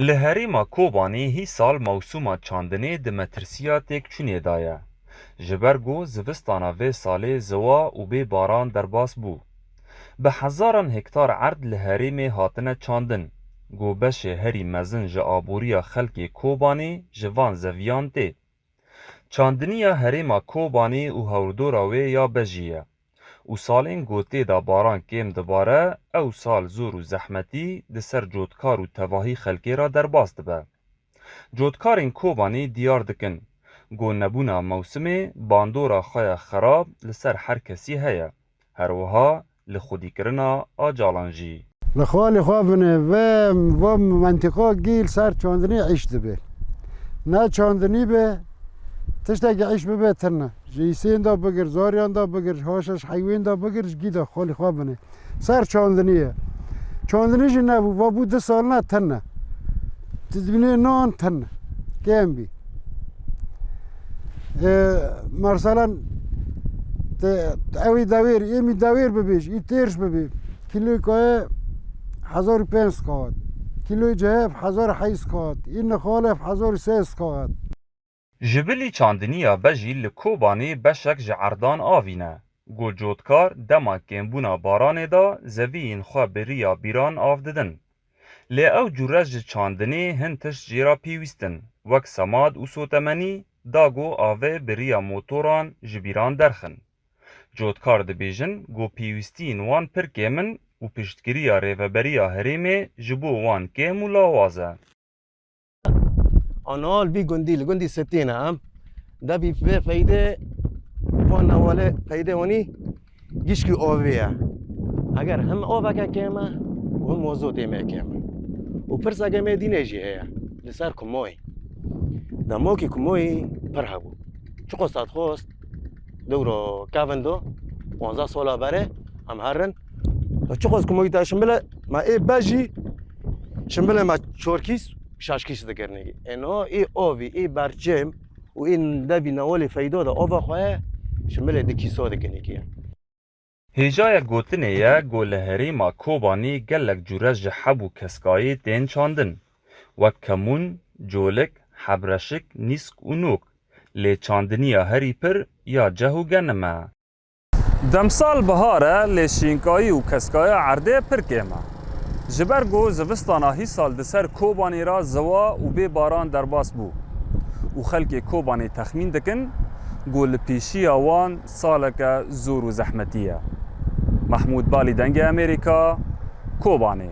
Li herêma Kobanî hî sal mewsûma çandinê di metirsiya têkçûnê da ye. Ji ber ku zivistana vê salê ziwa û bê baran derbas bû. Bi hezaran hektar erd li herêmê hatine çandin. Ku beşê herî mezin ji aboriya xelkê Kobanî ji van zeviyan tê. Çandiniya herêma Kobanî û hewrdora wê ya bejî ye. û salên gotê da baran kêm dibare, ew sal zor û zehmetî di ser cotkar û tevahî xelkê ra derbas dibe. Cotkarên Kobanî diyar dikin ku nebûna mewsimê bandora xwe ya xerab li ser her kesî heye, her wiha li xwedîkirina acalan jî. Li xalê xwe bine ve mentika gîl ser çandinê îş dibe. Ne çandinî be tiştekî îş bibe tirne. Ji îsên da bigir, zariyan da bigir, haşeş heywên da bigir ji gîda xalê xwe bine. Ser çandinî ye. Çandinî jî nebû, ve bû 2 salîne tirne. Dibînê nan tirne. Kêm bî. Mesela evî devêr, êmî devêr bibêj, î têrş bibê. Kîloyê 1500 kat. Kîloyê cehev 1800 kat. Î nixalê 1300 kat. Ji bilî çandiniya bejî li Kobanî beşek ji erdan avîne. Ku cotkar dema kêmbûna baranê da zeviyên xwe bi riya bîran av didin. Lê ew cure ji çandinê hin tişt jê ra pîwîstin, wek semad û sotemenî, dago avê bi riya motoran ji bîran derxin. Cotkar dibêjin ku pîwîstiyên wan pir kêm in û piştgiriya rêveberiya herêmê ji bo wan kêm û lawaz e. آنال بی گندی لگندی ستینه هم دا بی فایده وان اوله فایده وانی گیشکی آویه اگر هم آوه که کمه و هم موضوع دیمه کمه و پرس اگه می دینه جی هیا لسر کموی دا موکی کموی پر هبو چو قصد خوست دورو کافندو 15 ساله بره هم هرن چو قصد کموی تا شنبله ما ای باجی شنبله ما چورکیس شاشکیش دکرنگی. اینها ای آوی ای برچم و این دبی نوالی فایده دا آوا خواه شمال دکیسا دکنیگیه. Hêjaya gotinê ye ku li herêma Kobanî gelek cure ji heb û keskayê tên çandin, wek kemûn, colik, hebreşik, nîsk û nok. Lê çandiniya herî pir ya ceh û genim e. Demsal bihar e lê şînkayî û keskaya erdê pir kêm e. Ji ber ku zivistana hî sal di ser Kobanî ra ziwa û bê baran derbas bû û xelkê Kobanî texmîn dikin ku li pêşiya wan saleke zor û zehmetî ye. Mehmûd Balî dengê Amerîka, Kobanî.